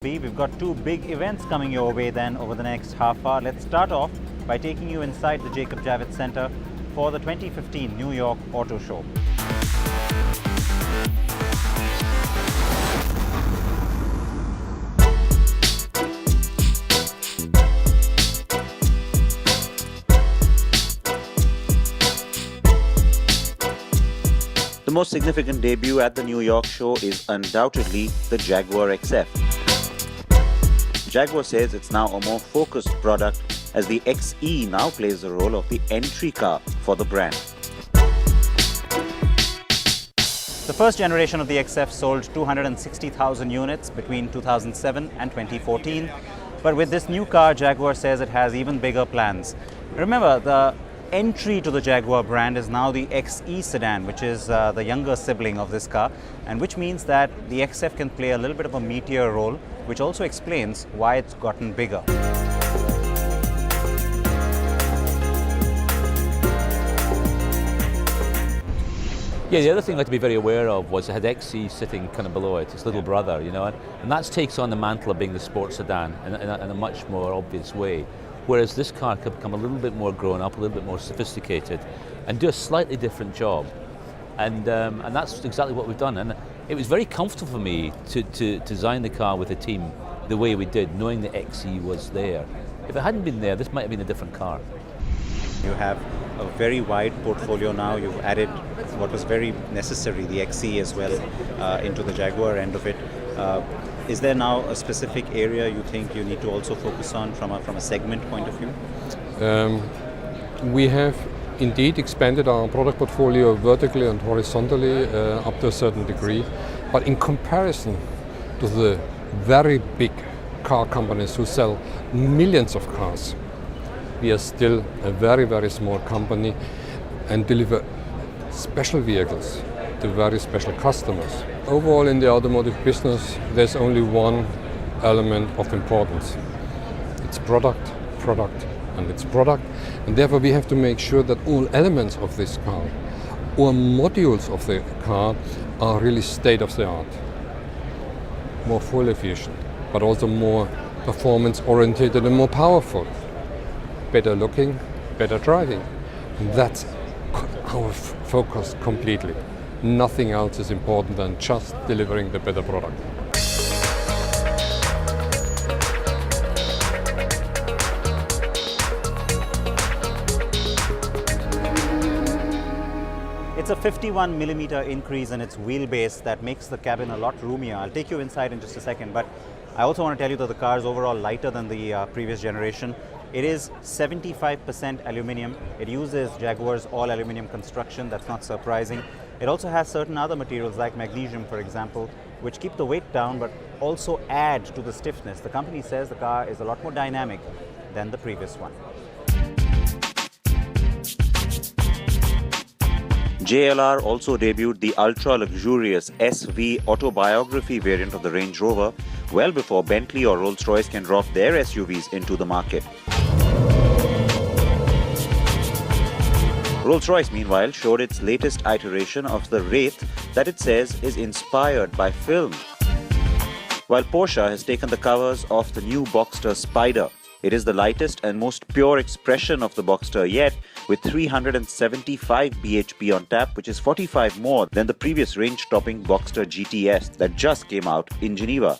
We've got two big events coming your way then over the next half hour. Let's start off by taking you inside the Jacob Javits Center for the 2015 New York Auto Show. The most significant debut at the New York show is undoubtedly the Jaguar XF. Jaguar says it's now a more focused product as the XE now plays the role of the entry car for the brand. The first generation of the XF sold 260,000 units between 2007 and 2014. But with this new car, Jaguar says it has even bigger plans. Remember, the entry to the Jaguar brand is now the XE sedan, which is the younger sibling of this car, and which means that the XF can play a little bit of a meatier role, which also explains why it's gotten bigger. Yeah, the other thing I had to be very aware of was it had XE sitting kind of below it, its little brother, you know, and that takes on the mantle of being the sports sedan in a much more obvious way. Whereas this car could become a little bit more grown up, a little bit more sophisticated, and do a slightly different job. And that's exactly what we've done. And it was very comfortable for me to design the car with the team the way we did, knowing the XE was there. If it hadn't been there, this might have been a different car. You have a very wide portfolio now. You've added what was very necessary, the XE as well, into the Jaguar end of it. Is there now a specific area you think you need to also focus on from a segment point of view? We have indeed expanded our product portfolio vertically and horizontally up to a certain degree, but in comparison to the very big car companies who sell millions of cars, we are still a very, very small company and deliver special vehicles to very special customers. Overall in the automotive business, there's only one element of importance. It's product, and it's product. And therefore we have to make sure that all elements of this car or modules of the car are really state of the art. More fuel efficient, but also more performance oriented and more powerful. Better looking, better driving. And that's our focus completely. Nothing else is important than just delivering the better product. It's a 51mm increase in its wheelbase that makes the cabin a lot roomier. I'll take you inside in just a second, but I also want to tell you that the car is overall lighter than the previous generation. It is 75% aluminium. It uses Jaguar's all aluminium construction. That's not surprising. It also has certain other materials like magnesium, for example, which keep the weight down but also add to the stiffness. The company says the car is a lot more dynamic than the previous one. JLR also debuted the ultra-luxurious SV autobiography variant of the Range Rover well before Bentley or Rolls-Royce can drop their SUVs into the market. Rolls-Royce, meanwhile, showed its latest iteration of the Wraith that it says is inspired by film. While Porsche has taken the covers off the new Boxster Spider. It is the lightest and most pure expression of the Boxster yet, with 375 bhp on tap, which is 45 more than the previous range-topping Boxster GTS that just came out in Geneva.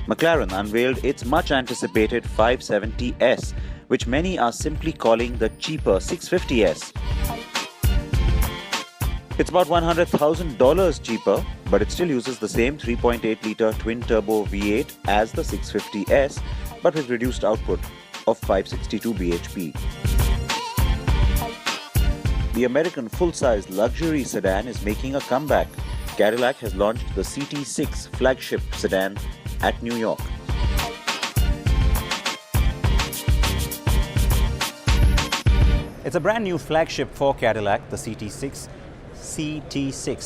McLaren unveiled its much-anticipated 570S, which many are simply calling the cheaper 650S. It's about $100,000 cheaper, but it still uses the same 3.8-litre twin-turbo V8 as the 650S, but with reduced output of 562 bhp. The American full-size luxury sedan is making a comeback. Cadillac has launched the CT6 flagship sedan at New York. It's a brand new flagship for Cadillac, the CT6,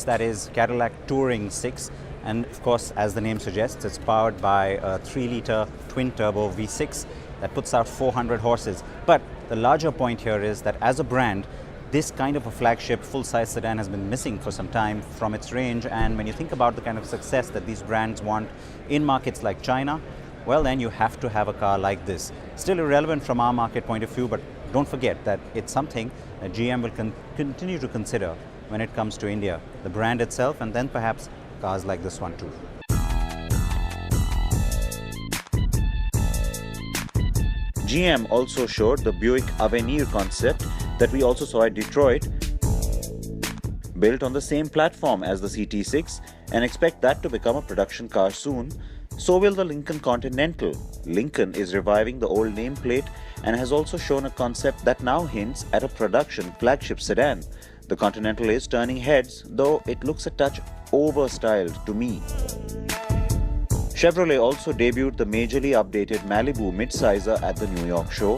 that is Cadillac Touring 6, and of course, as the name suggests, it's powered by a 3-litre twin-turbo V6 that puts out 400 horses. But the larger point here is that as a brand, this kind of a flagship full-size sedan has been missing for some time from its range, and when you think about the kind of success that these brands want in markets like China, well then you have to have a car like this. Still irrelevant from our market point of view, but don't forget that it's something that GM will continue to consider when it comes to India, the brand itself, and then perhaps cars like this one too. GM also showed the Buick Avenir concept that we also saw at Detroit, built on the same platform as the CT6, and expect that to become a production car soon. So will the Lincoln Continental. Lincoln is reviving the old nameplate and has also shown a concept that now hints at a production flagship sedan. The Continental is turning heads, though it looks a touch over-styled to me. Chevrolet also debuted the majorly updated Malibu midsizer at the New York show.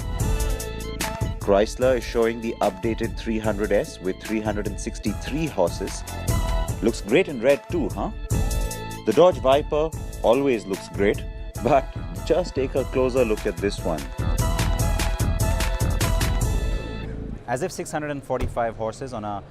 Chrysler is showing the updated 300S with 363 horses. Looks great in red too, huh? The Dodge Viper always looks great, but just take a closer look at this one. As if 645 horses on a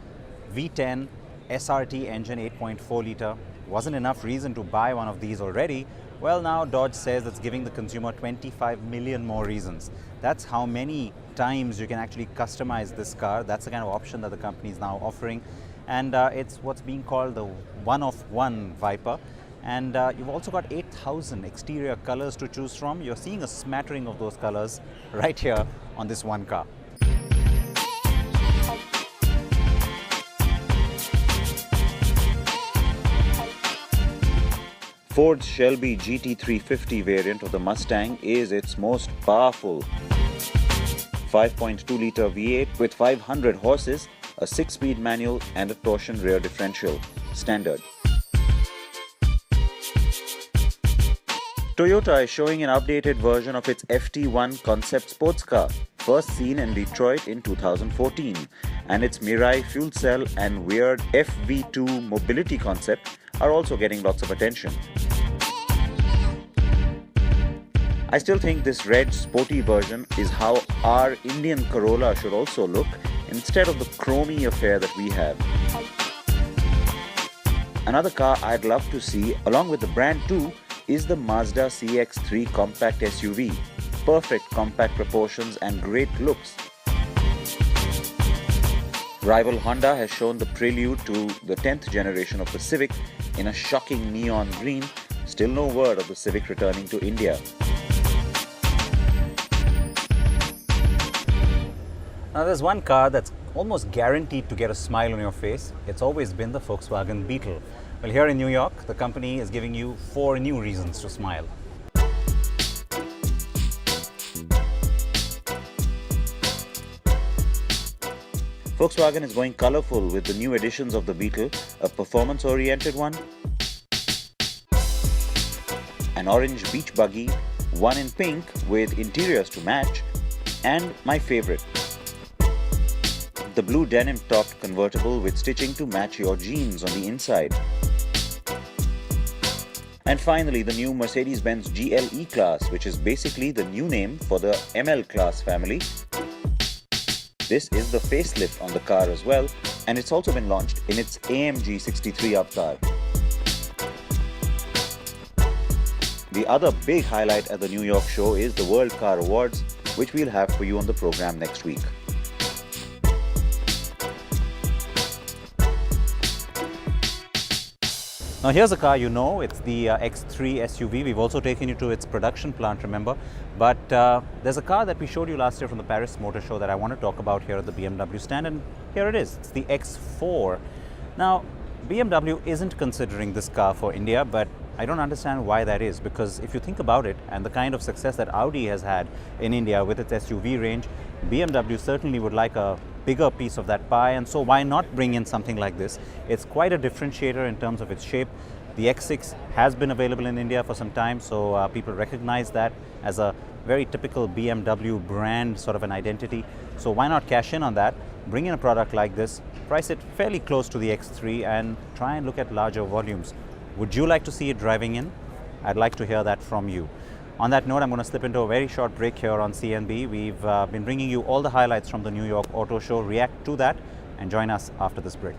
V10 SRT engine 8.4 litre wasn't enough reason to buy one of these already, well, now Dodge says it's giving the consumer 25 million more reasons. That's how many times you can actually customize this car. That's the kind of option that the company is now offering. And it's what's being called the one-of-one Viper. And you've also got 8,000 exterior colors to choose from. You're seeing a smattering of those colors right here on this one car. Ford's Shelby GT350 variant of the Mustang is its most powerful. 5.2-litre V8 with 500 horses, a 6-speed manual and a torsion rear differential. Standard. Toyota is showing an updated version of its FT1 concept sports car, first seen in Detroit in 2014, and its Mirai fuel cell and weird FV2 mobility concept are also getting lots of attention. I still think this red sporty version is how our Indian Corolla should also look, instead of the chromey affair that we have. Another car I'd love to see along with the brand too is the Mazda CX-3 compact SUV. Perfect compact proportions and great looks. Rival Honda has shown the prelude to the 10th generation of the Civic in a shocking neon green. Still no word of the Civic returning to India. Now there's one car that's almost guaranteed to get a smile on your face. It's always been the Volkswagen Beetle. Well, here in New York, the company is giving you 4 new reasons to smile. Volkswagen is going colorful with the new editions of the Beetle, a performance-oriented one, an orange beach buggy, one in pink with interiors to match, and my favorite, the blue denim-topped convertible with stitching to match your jeans on the inside. And finally, the new Mercedes-Benz GLE class, which is basically the new name for the ML class family. This is the facelift on the car as well, and it's also been launched in its AMG 63 avatar. The other big highlight at the New York show is the World Car Awards, which we'll have for you on the program next week. Now here's a car you know, it's the X3 SUV. We've also taken you to its production plant, remember. But there's a car that we showed you last year from the Paris Motor Show that I want to talk about here at the BMW stand, and here it is. It's the X4. Now, BMW isn't considering this car for India, but I don't understand why that is, because if you think about it and the kind of success that Audi has had in India with its SUV range, BMW certainly would like a bigger piece of that pie, and so why not bring in something like this? It's quite a differentiator in terms of its shape. The X6 has been available in India for some time, so people recognize that as a very typical BMW brand sort of an identity. So why not cash in on that, bring in a product like this, price it fairly close to the X3 and try and look at larger volumes. Would you like to see it driving in? I'd like to hear that from you. On that note, I'm going to slip into a very short break here on CNB. We've been bringing you all the highlights from the New York Auto Show. React to that and join us after this break.